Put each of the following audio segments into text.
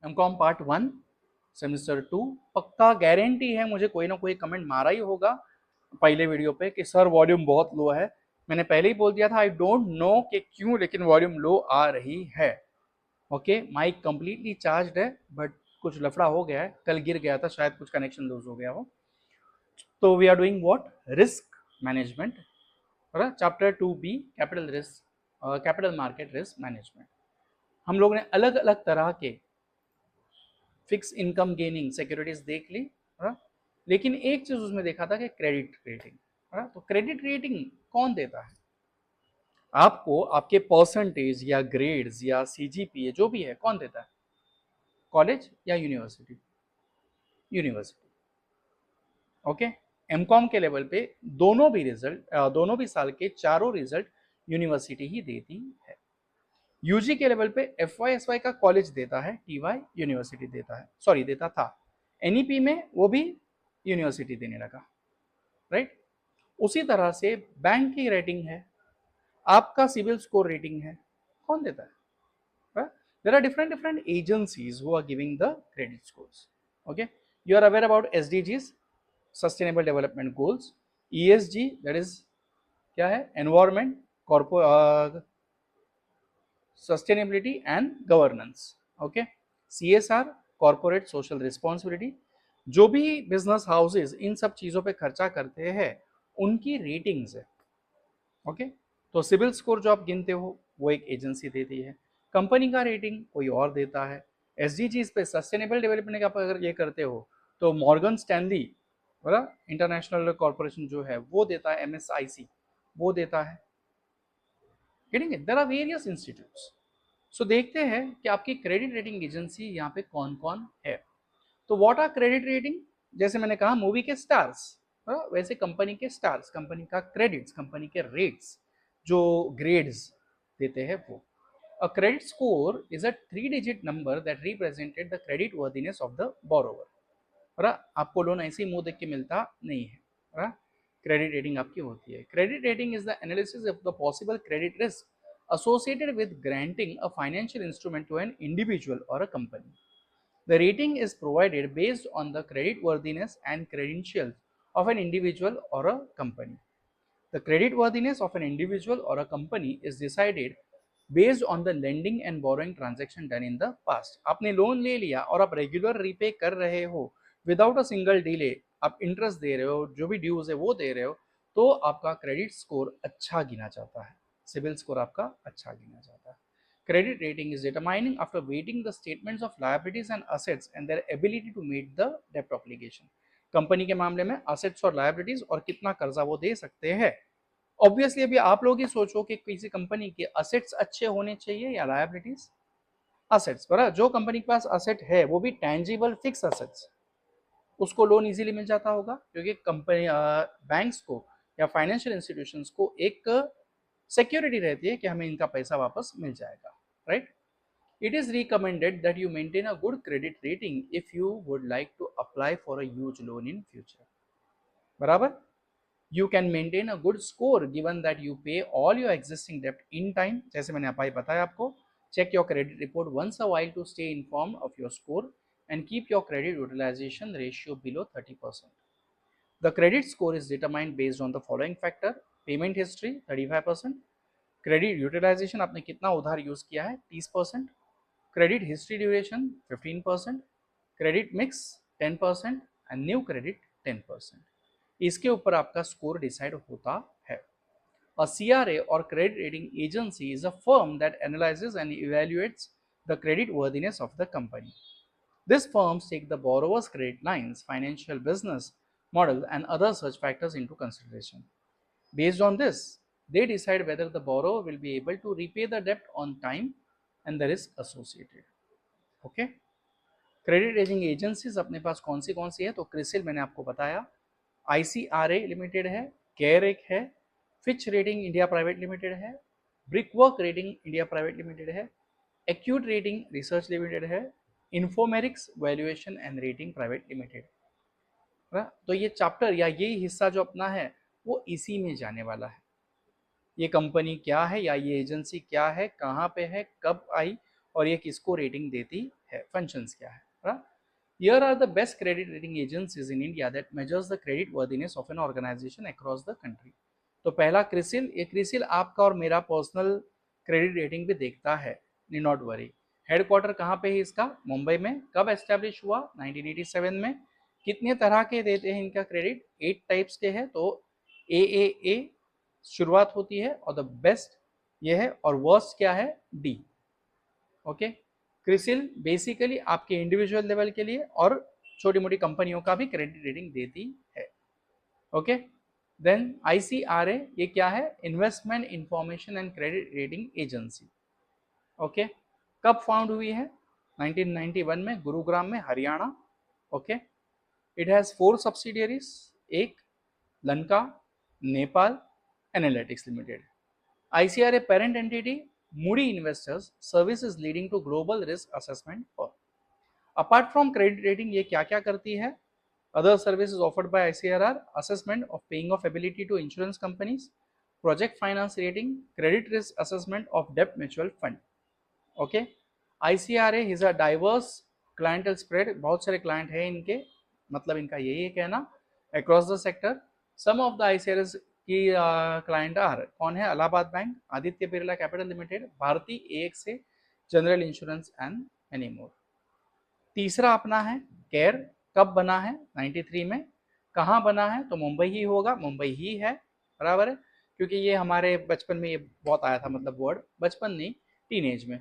MCom part 1 semester 2 पक्का guarantee है, मुझे कोई ना कोई कमेंट मारा ही होगा पहले वीडियो पे कि सर वॉल्यूम बहुत लो है। मैंने पहले ही बोल दिया था आई डोंट नो कि क्यों, लेकिन वॉल्यूम लो आ रही है। ओके, माइक कंप्लीटली चार्ज है बट कुछ लफड़ा हो गया है, कल गिर गया था शायद, कुछ कनेक्शन लूज हो गया हो। तो we are doing what, risk management, chapter 2B capital risk, capital market risk management. हम लोग ने अलग अलग तरह के फिक्स इनकम गेनिंग सिक्योरिटीज देख ली, लेकिन एक चीज उसमें देखा था कि क्रेडिट रेटिंग। तो क्रेडिट रेटिंग कौन देता है आपको? आपके परसेंटेज या ग्रेड्स या सीजीपीए जो भी है, कौन देता है? कॉलेज या यूनिवर्सिटी? यूनिवर्सिटी। ओके, एमकॉम के लेवल पे दोनों भी रिजल्ट, दोनों भी साल के चारों रिजल्ट यूनिवर्सिटी ही देती है। यूजी के लेवल पे एफवाई का कॉलेज देता है, टीवाई यूनिवर्सिटी देता है, सॉरी देता था। एनईपी में वो भी यूनिवर्सिटी देने लगा, राइट। उसी तरह से बैंक की रेटिंग है, आपका सिविल स्कोर रेटिंग है, कौन देता है? There are different agencies who are giving the credit scores. Okay, you are aware about SDGs, sustainable development goals, ESG that is क्या है, environment, corporate sustainability and governance, okay, CSR corporate social responsibility। जो भी business houses इन सब चीजों पे खर्चा करते हैं उनकी रेटिंग्स है। ओके, तो सिविल स्कोर जो आप गिनते हो वो एक एजेंसी देती है, कंपनी का रेटिंग कोई और देता है। एसडीजीज पे सस्टेनेबल डेवलपमेंट का अगर ये करते हो तो मॉर्गन स्टैनली इंटरनेशनल कॉर्पोरेशन जो है वो देता है, एमएसआईसी वो देता है। Getting it, there are various institutes. So देखते हैं कि आपकी क्रेडिट रेटिंग एजेंसी यहाँ पे कौन कौन है। तो व्हाट आर क्रेडिट रेटिंग? जैसे मैंने कहा मूवी के स्टार्स, वैसे कंपनी के स्टार्स, कंपनी का क्रेडिट्स, कंपनी के रेट्स, जो ग्रेड्स देते हैं वो। A credit score is a 3-digit number that represented the credit worthiness of the borrower। आपको लोन ऐसे ही मुंह देख के मिलता नहीं है, क्रेडिट रेटिंग आपकी होती है। Credit rating is the analysis of the possible credit risk associated with granting a financial instrument to an individual or a company। The rating is provided based on the creditworthiness and credentials of an individual or a company। The creditworthiness of an individual or a company is decided based on the lending and borrowing transaction done in the past। आपने loan ले लिया और आप regular repay कर रहे हो without a single delay, आप interest दे रहे हो, जो भी ड्यूज है वो दे रहे हो, तो आपका क्रेडिट स्कोर अच्छा गिना जाता है, सिविल स्कोर आपका अच्छा गिना जाता है। Credit rating is determining after weighting the statements of liabilities and assets and their ability to meet the debt obligation। Company के मामले में असेट्स और लायबिलिटीज और कितना कर्जा वो दे सकते हैं। ऑब्वियसली अभी आप लोग ही सोचो कि किसी कंपनी के असेट्स अच्छे होने चाहिए या लायबिलिटीज? असेट्स, पर जो कंपनी के पास असेट है वो भी टेंजिबल फिक्स असेट्स, उसको लोन इजीली मिल जाता होगा, क्योंकि कंपनी बैंक्स को या फाइनेंशियल इंस्टीट्यूशंस को एक सिक्योरिटी रहती है कि हमें इनका पैसा वापस मिल जाएगा, right. It is recommended that you maintain a good credit rating if you would like to apply for a huge loan in future। बराबर, you can maintain a good score given that you pay all your existing debt in time। जैसे मैंने बताया आपको, check your credit report once a while to stay informed of your score and keep your credit utilization ratio below 30%। The credit score is determined based on the following factor: payment history 35%, credit utilization आपने कितना उधार use किया है 30%, credit history duration 15%, credit mix 10% and new credit 10%। इसके ऊपर आपका score decide होता है। A CRA or credit rating agency is a firm that analyzes and evaluates the credit worthiness of the company। These firms take the borrower's credit lines, financial business model and other such factors into consideration। Based on this, they decide whether the borrower will be able to repay the debt on time and the risk associated। Okay? Credit rating agencies अपने पास कौन सी है? तो क्रिसिल मैंने आपको बताया, ICRA limited है, CareEdge है, Fitch rating India private limited है, Brickwork rating India private limited है, एक्यूट रेटिंग रिसर्च लिमिटेड है, Infomerics valuation and rating private limited. तो ये चैप्टर या ये हिस्सा जो अपना है वो इसी में जाने वाला है। ये कंपनी क्या है या ये एजेंसी क्या है, कहाँ पे है, कब आई और ये किसको रेटिंग देती है, फंक्शंस क्या है। Here are the best credit rating agencies in India that measures the credit worthiness of an organization across the country. तो पहला क्रिसिल, ये क्रिसिल आपका और मेरा पर्सनल क्रेडिट रेटिंग भी देखता है, नी नॉट वरी। हेडक्वार्टर कहाँ पे है इसका? मुंबई में। कब एस्टेब्लिश हुआ? 1987 में। कितने तरह के देते हैं इनका क्रेडिट? 8 टाइप्स के हैं। तो ए शुरुआत होती है और द बेस्ट ये है, और वर्स्ट क्या है? डी। ओके, क्रिसिल बेसिकली आपके इंडिविजुअल लेवल के लिए और छोटी मोटी कंपनियों का भी क्रेडिट रेटिंग देती है। ओके, देन आईसीआरए, ये क्या है? Investment information and credit rating agency. Okay, कब फाउंड हुई है? 1991 में, गुरुग्राम में, Haryana. Okay, it has 4 subsidiaries, एक Lanka, Nepal, analytics limited. ICRA parent entity, Moody Investors, services leading to global risk assessment firm. Apart from credit rating, ये क्या क्या करती है? Other services offered by ICRA: assessment of paying off ability to insurance companies, project finance rating, credit risk assessment of debt mutual fund. Okay, ICRA is a diverse clientele spread, बहुत सारे client हैं इनके, मतलब इनका यही है कहना, across the sector. Some of the ICRA's की क्लाइंट आर कौन है? Allahabad bank, Aditya Birla capital limited, Bharti AXA, general insurance and many more. तीसरा अपना है केयर। कब बना है? 93 में। कहाँ बना है? तो मुंबई ही होगा, मुंबई ही है, बराबर है, क्योंकि ये हमारे बचपन में ये बहुत आया था, मतलब वर्ड, बचपन नहीं, टीनेज में।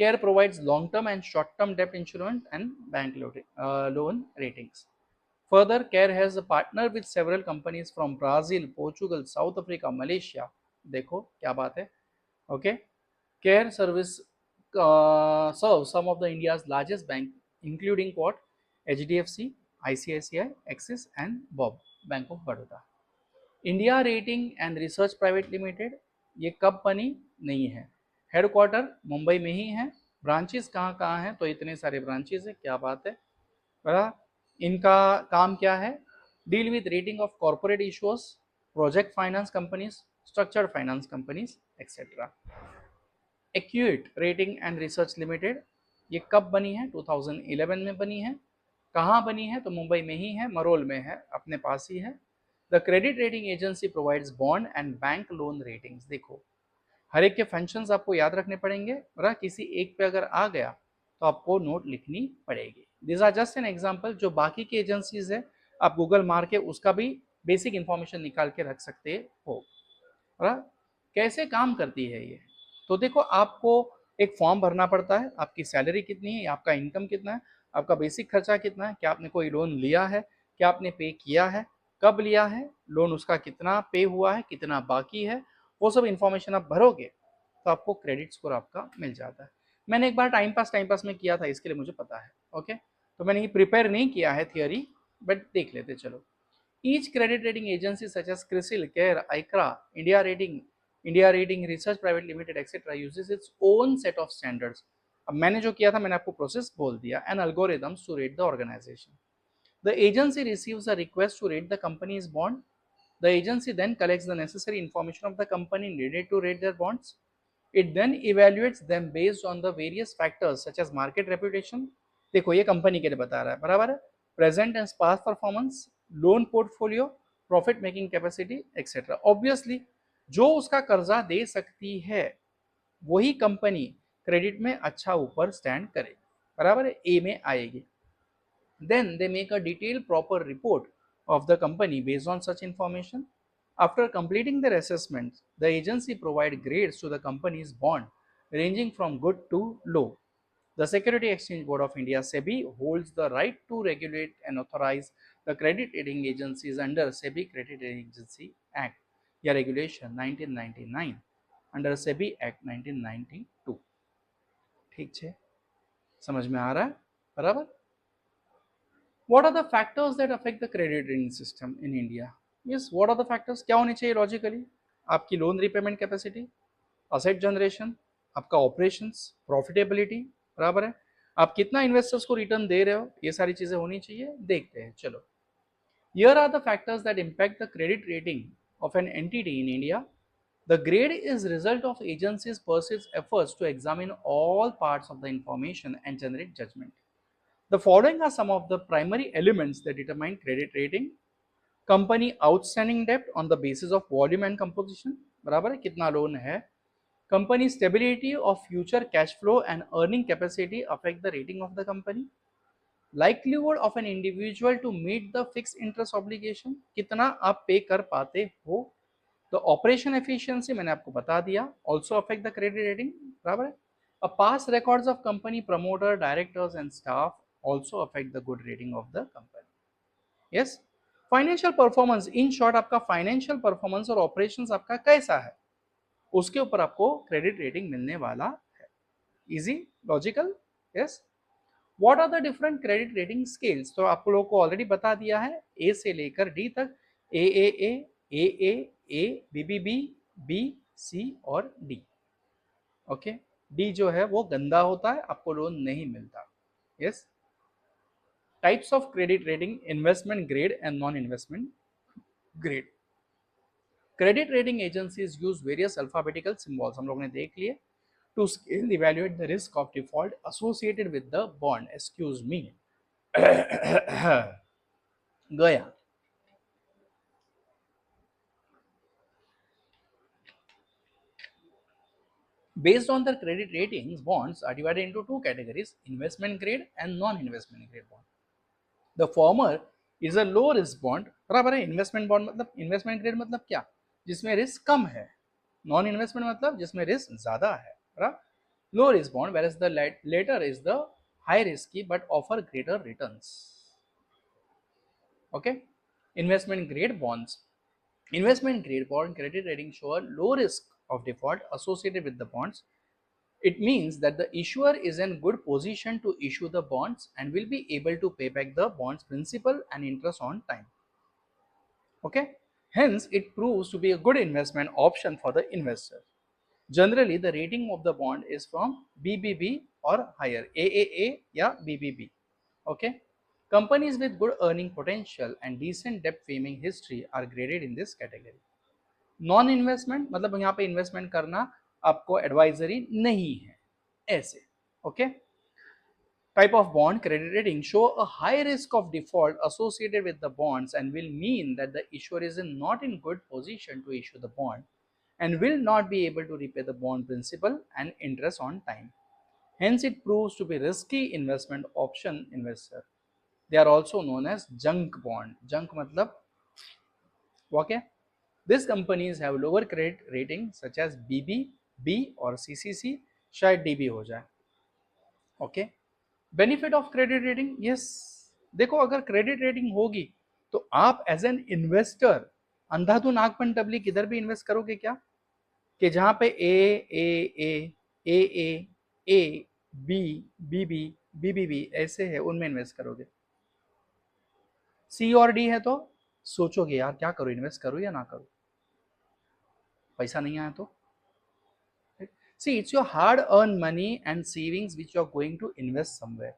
CARE provides long term and short term डेप्ट insurance and bank loan ratings. Further, CARE has partnered with several companies from Brazil, Portugal, South Africa, Malaysia. देखो क्या बात है. Okay, CARE service serves some of the India's largest bank, including what? HDFC, ICICI, Axis, and BOB, Bank of Baroda. India Rating and Research Private Limited, ये कब बनी? नहीं है। Headquarter Mumbai में ही है। ब्रांचेस कहाँ कहाँ हैं? तो इतने सारे ब्रांचेस है, क्या बात है, बड़ा। इनका काम क्या है? Deal with rating of corporate issuers, project finance companies, structured finance companies etcetera. Acute rating and research limited, ये कब बनी है? 2011 में बनी है। कहाँ बनी है? तो मुंबई में ही है, मरोल में है, अपने पास ही है। The credit rating agency provides bond and bank loan ratings. देखो, हर एक के फंक्शंस आपको याद रखने पड़ेंगे, बराबर। किसी एक पे अगर आ गया तो आपको नोट लिखनी पड़ेगी। This are just an example. जो बाकी की एजेंसीज है, आप गूगल मार के उसका भी बेसिक इंफॉर्मेशन निकाल के रख सकते हो, बराबर। कैसे काम करती है ये? तो देखो, आपको एक फॉर्म भरना पड़ता है, आपकी सैलरी कितनी है, आपका इनकम कितना है, आपका बेसिक खर्चा कितना है, क्या आपने कोई लोन लिया है, क्या आपने पे किया है, कब लिया है लोन, उसका कितना पे हुआ है, कितना बाकी है, वो सब इंफॉर्मेशन आप भरोगे तो आपको क्रेडिट स्कोर आपका मिल जाता है। मैंने एक बार टाइम पास में किया था, इसके लिए मुझे पता है। ओके, तो मैंने ये प्रिपेयर नहीं किया है थियोरी, बट देख लेते चलो। Each credit rating agency such as CRISIL, CARE, ICRA, India rating research private limited etcetera uses its own set of standards. अब मैंने जो किया था, मैंने आपको प्रोसेस बोल दिया, and algorithms to rate the organization. The agency receives a request to rate the company's bond. The agency then collects the necessary information of the company needed to rate their bonds. It then evaluates them based on the various factors such as market reputation. देखो, ये company के लिए बता रहा है, बराबर है। Present and past performance, loan portfolio, profit making capacity etcetera. Obviously जो उसका कर्जा दे सकती है वही कंपनी क्रेडिट में अच्छा ऊपर स्टैंड करे, बराबर है, ए में आएगी। Then they make a detailed proper report of the company based on such information. After completing their assessments, the agency provide grades to the company's bond ranging from good to low. The Security Exchange Board of India (SEBI) holds the right to regulate and authorize the credit rating agencies under SEBI Credit Rating Agency Act या Regulation 1999 under SEBI Act 1992। ठीक है, समझ में आ रहा है, बराबर। What are the factors that affect the credit rating system in India? Yes, what are the factors? क्या होनी चाहिए लॉजिकली? आपकी loan repayment capacity, asset generation, आपका ऑपरेशंस, प्रॉफिटेबिलिटी, बराबर है, आप कितना इन्वेस्टर्स को रिटर्न दे रहे हो, ये सारी चीजें होनी चाहिए। देखते हैं चलो। Here are the factors that impact the credit rating of an entity in India. The grade is result of agencies persists efforts to examine all parts of the information and generate judgment. The following are some of the primary elements that determine credit rating. Company outstanding debt on the basis of volume and composition, बराबर है कितना loan है. Company stability of future cash flow and earning capacity affect the rating of the company. Likelihood of an individual to meet the fixed interest obligation, कितना आप पे कर पाते हो. तो ऑपरेशन एफिशिएंसी मैंने आपको बता दिया, also affect the credit rating, बराबर है. A past records of company promoter directors and staff also affect the good rating of the company. Yes. Financial performance, in short आपका फाइनेंशियल परफॉर्मेंस और operations आपका कैसा है, उसके ऊपर आपको क्रेडिट रेटिंग मिलने वाला है. Easy, logical. Yes. What are the different credit rating scales, तो आप लोगों को ऑलरेडी बता दिया है, ए से लेकर डी तक, ए, बीबीबी, बी, सी और डी. ओके. डी जो है वो गंदा होता है, आपको लोन नहीं मिलता. Yes. Types of credit rating, investment grade and non investment grade. Credit rating agencies use various alphabetical symbols, हम लोग ने देख लिए, to scale evaluate the risk of default associated with the bond. Excuse me. गया. Based on the credit ratings, bonds are divided into two categories, investment grade and non-investment grade bond. The former is a low risk bond, बराबर है. Investment bond मतलब, investment grade मतलब क्या, जिसमें risk कम है. Non investment मतलब जिसमें risk ज्यादा है. Low risk bond, whereas the later is the high risky but offer greater returns. Okay. Investment grade bonds. Investment grade bond credit rating show a low risk of default associated with the bonds. It means that the issuer is in good position to issue the bonds and will be able to pay back the bonds principal and interest on time. Okay. Hence, it proves to be a good investment option for the investor. Generally, the rating of the bond is from BBB or higher, AAA या BBB. Okay. Companies with good earning potential and decent debt paying history are graded in this category. Non investment मतलब यहाँ पे investment करना आपको advisory नहीं है, ऐसे. Okay. Type of bond credit rating show a high risk of default associated with the bonds and will mean that the issuer is not in good position to issue the bond and will not be able to repay the bond principal and interest on time. Hence, it proves to be risky investment option investor. They are also known as junk bond. Junk matlab, okay. These companies have lower credit rating such as BB, B और CCC, शायद DB हो जाए. Okay. Benefit of credit rating, yes. देखो अगर credit rating होगी तो आप as an investor अंधाधुन आंख बंद टबली किधर भी इन्वेस्ट करोगे क्या, कि जहां पे ए बी बीबी बीबीबी ऐसे है उनमें इन्वेस्ट करोगे. सी और डी है तो सोचोगे यार क्या करूं, इन्वेस्ट करूं या ना करूं, पैसा नहीं आया तो. See it's your hard earn money and savings which you are going to invest somewhere.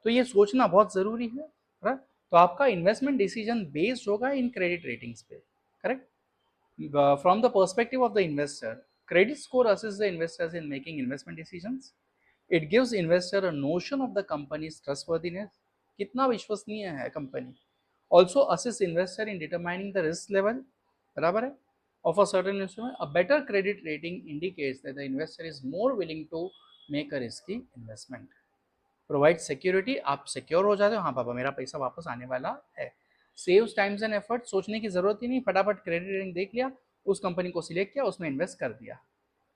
तो ये सोचना बहुत जरूरी है. तो आपका इन्वेस्टमेंट डिसीजन बेस्ड होगा इन क्रेडिट रेटिंग्स पे. Correct. From the perspective of the investor, credit score assists the investors in making investment decisions. It gives investor a notion of the company's trustworthiness, कितना विश्वसनीय है company. Also assists investor in determining the risk level, बराबर है, of a certain instrument. A better credit rating indicates that the investor is more willing to make a risky investment. Provide security, आप secure हो जाते हो, हाँ पापा मेरा पैसा वापस आने वाला है. Saves times and effort, सोचने की जरूरत ही नहीं, फटाफट क्रेडिट रेटिंग देख लिया, उस कंपनी को सिलेक्ट किया, उसमें इन्वेस्ट कर दिया.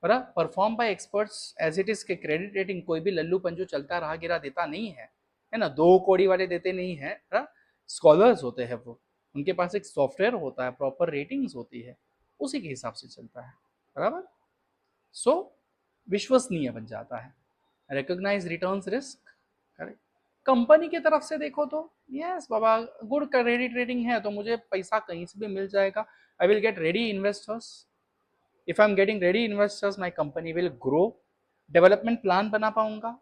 Perform by experts as it is के क्रेडिट रेटिंग कोई भी लल्लू पंजू चलता रहा गिरा देता नहीं है, है ना. 2 कौड़ी वाले देते नहीं है. स्कॉलर्स होते हैं वो, उनके पास एक सॉफ्टवेयर होता है, प्रॉपर रेटिंग्स होती है, उसी के हिसाब से चलता है. बराबर. सो विश्वसनीय बन जाता है. Recognise returns risk. Correct. Company की तरफ से देखो तो यस बाबा गुड क्रेडिट रेटिंग है तो मुझे पैसा कहीं से भी मिल जाएगा. I will get ready investors. If I am getting ready investors my company will grow. Development plan बना पाऊंगा,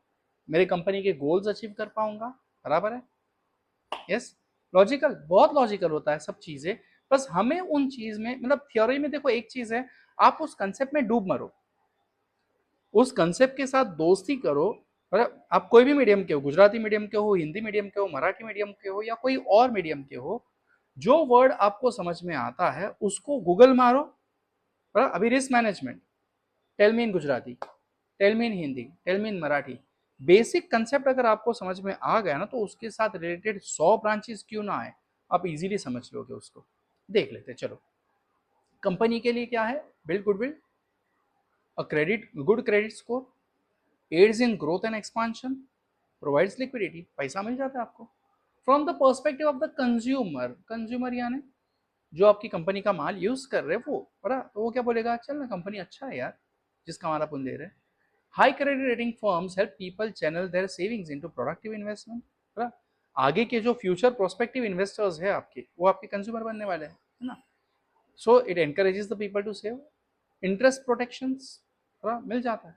मेरे कंपनी के गोल्स अचीव कर पाऊंगा. बराबर है. यस. लॉजिकल, बहुत लॉजिकल होता है सब चीजें. बस हमें उन चीज में मतलब थ्योरी में देखो एक चीज है, आप उस कंसेप्ट में डूब मरो, उस कंसेप्ट के साथ दोस्ती करो। मतलब आप कोई भी मीडियम के हो, गुजराती मीडियम के हो, हिंदी मीडियम के हो, मराठी मीडियम के हो, या कोई और मीडियम के हो, जो वर्ड आपको समझ में आता है उसको गूगल मारो। अभी रिस्क मैनेजमेंट, टेल मी इन गुजराती, टेल मी इन हिंदी, टेल मी इन मराठी। बेसिक कंसेप्ट अगर आपको समझ में आ गया ना, तो उसके साथ रिलेटेड 100 ब्रांचेस क्यों ना आए, आप इजीली समझ लोगे उसको। देख लेते चलो। कंपनी के लिए क्या है? Build goodwill, a credit, good credit score, aids in growth and expansion, provides liquidity, पैसा मिल जाता है आपको। From the perspective of the consumer, consumer यानी जो आपकी कंपनी का माल यूज कर रहे हैं वो, बड़ा तो वो क्या बोलेगा, चल ना कंपनी अच्छा है यार जिसका माल अपन दे रहे हैं। High credit rating firms help people channel their savings into productive investment. आगे के जो फ्यूचर प्रोस्पेक्टिव इन्वेस्टर्स है आपके, वो आपके कंज्यूमर बनने वाले हैं, है ना। So it encourages the people to save. Interest protections मिल जाता है।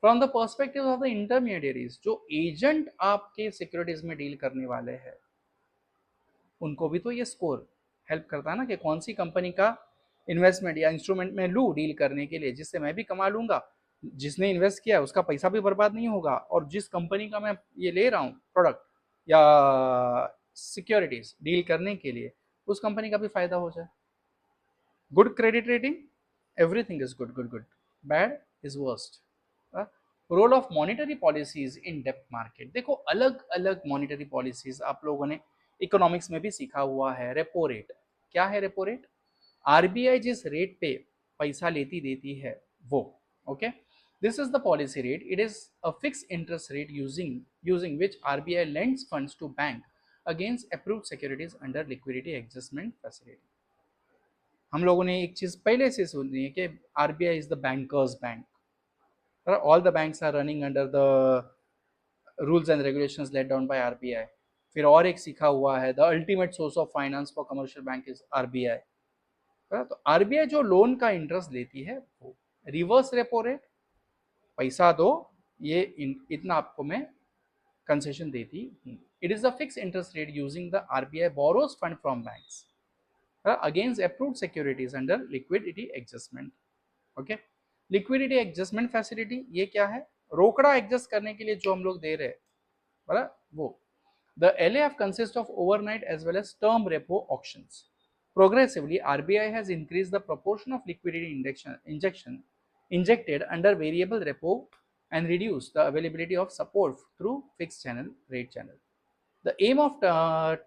From the perspective of the intermediaries, जो एजेंट आपके सिक्योरिटीज में डील करने वाले हैं, उनको भी तो ये स्कोर हेल्प करता है ना कि कौन सी कंपनी का इन्वेस्टमेंट या इंस्ट्रूमेंट में लूँ डील करने के लिए, जिससे मैं भी कमा लूंगा, जिसने इन्वेस्ट किया उसका पैसा भी बर्बाद नहीं होगा, और जिस कंपनी का मैं ये ले रहा हूँ प्रोडक्ट या सिक्योरिटीज डील करने के लिए, उस कंपनी का भी फायदा हो जाए। Good credit rating, everything is good, good good, bad is worst. Role of monetary policies in depth market, देखो अलग अलग मॉनिटरी पॉलिसीज आप लोगों ने इकोनॉमिक्स में भी सीखा हुआ है। रेपो रेट, क्या है रेपो रेट? आरबीआई जिस रेट पे पैसा लेती देती है वो, okay. This is the policy rate, it is a fix interest rate using which RBI lends funds to bank against approved securities under liquidity adjustment facility. हम लोगों ने एक चीज पहले से सुनी है कि RBI is the bankers bank, all the banks are running under the rules and regulations let down by RBI. फिर और एक सीखा हुआ है, the ultimate source of finance for commercial bank is RBI. तो आरबीआई जो लोन का interest लेती है वो रिवर्स रेपो रेट, पैसा दो ये इतना आपको मैं कंसेशन देती हूँ। It is the fix interest rate using the RBI borrows fund from banks against approved securities under liquidity adjustment. Okay, liquidity adjustment facility ये क्या है? रोकड़ा एडजस्ट करने के लिए जो हम लोग दे रहे हैं, बराबर वो। The LAF consists of overnight as well as term repo auctions. Progressively, RBI has increased the proportion of liquidity injected under variable repo and reduced the availability of support through fixed channel rate channel. The aim of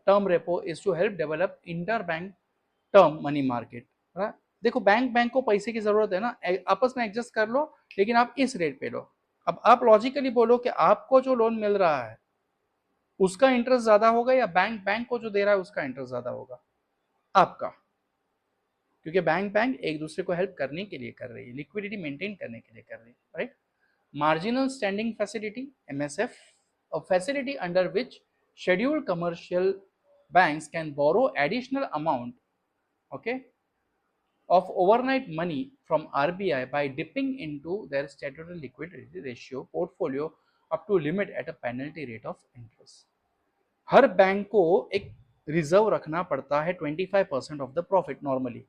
term repo is to help develop interbank term money market. right? देखो bank को पैसे की जरूरत है ना, आपस में adjust कर लो, लेकिन आप इस रेट पे लो। अब आप लॉजिकली बोलो कि आपको जो लोन मिल रहा है उसका इंटरेस्ट ज्यादा होगा या बैंक को जो दे रहा है उसका इंटरेस्ट ज्यादा होगा? आपका, क्योंकि बैंक एक दूसरे को हेल्प करने के लिए कर रही है, लिक्विडिटी मेंटेन करने के लिए कर रही है, right. Marginal standing facility, MSF, a facility under which scheduled commercial banks can borrow additional amount, okay, of overnight money from RBI by dipping into their statutory liquidity ratio portfolio up to limit at a penalty rate of interest. Her bank को एक reserve रखना पड़ता है 25% of the profit normally,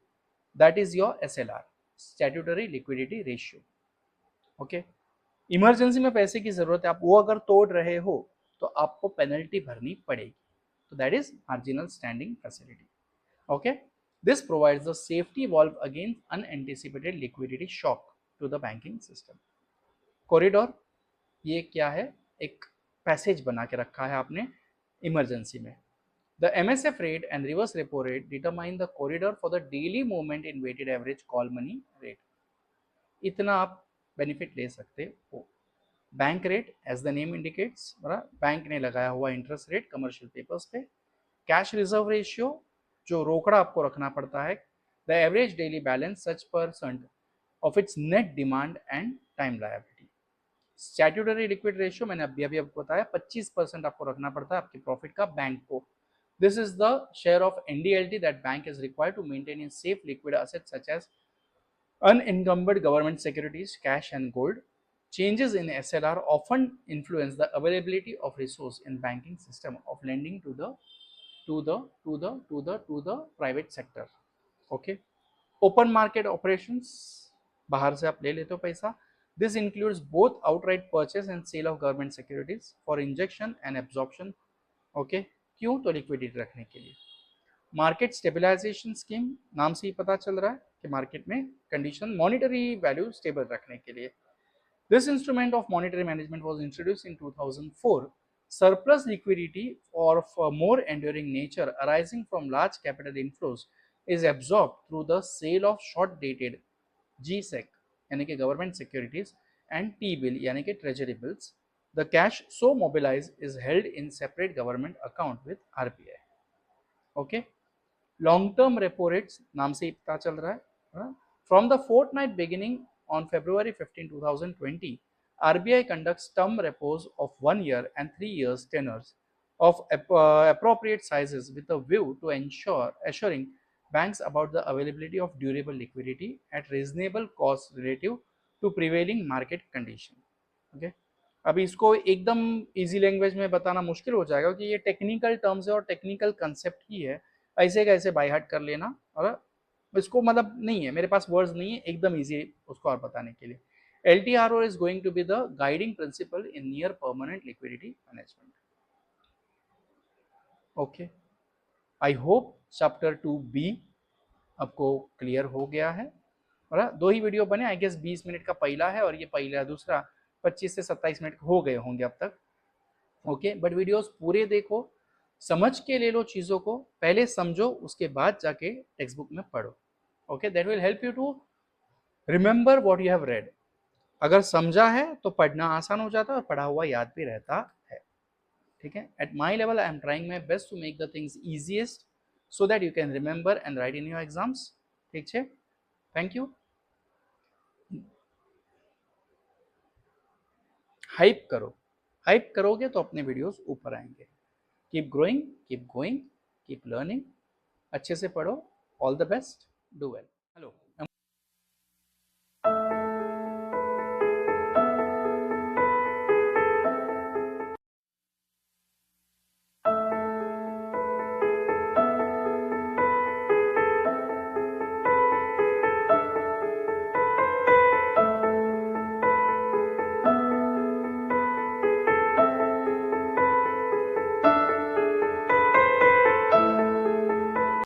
that is your SLR, statutory liquidity ratio. Okay, emergency में पैसे की जरूरत है, आप वो अगर तोड़ रहे हो तो आपको पेनल्टी भरनी पड़ेगी, तो that is marginal standing facility. Okay, this provides the safety valve against unanticipated liquidity shock to the banking system. Corridor, ये क्या है? एक पैसेज बना के रखा है आपने इमरजेंसी में। The MSF rate and reverse repo rate determine the corridor for the daily movement in weighted average call money rate. इतना आप बेनिफिट ले सकते हो। Bank rate, as the name indicates, bank ने लगाया हुआ इंटरेस्ट रेट कमर्शियल पेपर्स पे। Cash reserve ratio, जो रोकड़ा आपको रखना पड़ता है, the average daily balance such percent of its net demand and time liability. Statutory liquid ratio, मैंने अभी आपको बताया 25% आपको रखना पड़ता है आपके प्रॉफिट का बैंक को। This is the share of NDLT that bank is required to maintain in safe liquid assets such as unencumbered government securities, cash and gold. Changes in SLR often influence the availability of resource in banking system of lending to the private sector. Okay. Open market operations, बाहर से आप ले लेते हो पैसा. This includes both outright purchase and sale of government securities for injection and absorption. Okay, क्यों? तो liquidity रखने के लिए. मार्केट स्टेबलाइजेशन स्कीम, नाम से ही पता चल रहा है कि मार्केट में कंडीशन मॉनिटरी वैल्यू स्टेबल रखने के लिए. This instrument of monetary management was introduced in 2004. Surplus liquidity of more enduring nature arising from large capital inflows is absorbed through the sale of short dated GSEC यानी कि government securities and T bill यानी कि treasury bills. The cash so mobilise is held in separate government account with RBI. Okay, long term repo rates, नाम से ही पता चल रहा है. From the fortnight beginning on February 15, 2020, RBI conducts term repos of 1 year and 3 years tenors of appropriate sizes with a view to assuring banks about the availability of durable liquidity at reasonable cost relative to prevailing market condition. Okay? अभी इसको एकदम easy language में बताना मुश्किल हो जाएगा कि ये टेक्निकल टर्म्स है और टेक्निकल कंसेप्ट ही है. ऐसे कैसे बाय हार्ट कर लेना, और इसको मतलब नहीं है, मेरे पास वर्ड्स नहीं है एकदम इजी उसको और बताने के लिए. LTRO is going to be the guiding principle in near permanent liquidity management. Okay, I hope chapter 2B आपको क्लियर हो गया है. और दो ही वीडियो बने, आई गेस 20 मिनट का पहला है और ये पहला दूसरा 25 से 27 मिनट हो गए होंगे अब तक. ओके, बट वीडियोस पूरे देखो, समझ के ले लो चीज़ों को, पहले समझो उसके बाद जाके टेक्स्ट बुक में पढ़ो. Okay, that will help you to remember what you have read. अगर समझा है तो पढ़ना आसान हो जाता है और पढ़ा हुआ याद भी रहता है. ठीक है, at my level I am trying my best to make the things easiest so that you can remember and write in your exams. ठीक है, थैंक यू. हाइप करो, हाइप करोगे तो अपने वीडियोस ऊपर आएंगे. Keep growing, keep going, keep learning. अच्छे से पढ़ो. All the best, do well. Hello.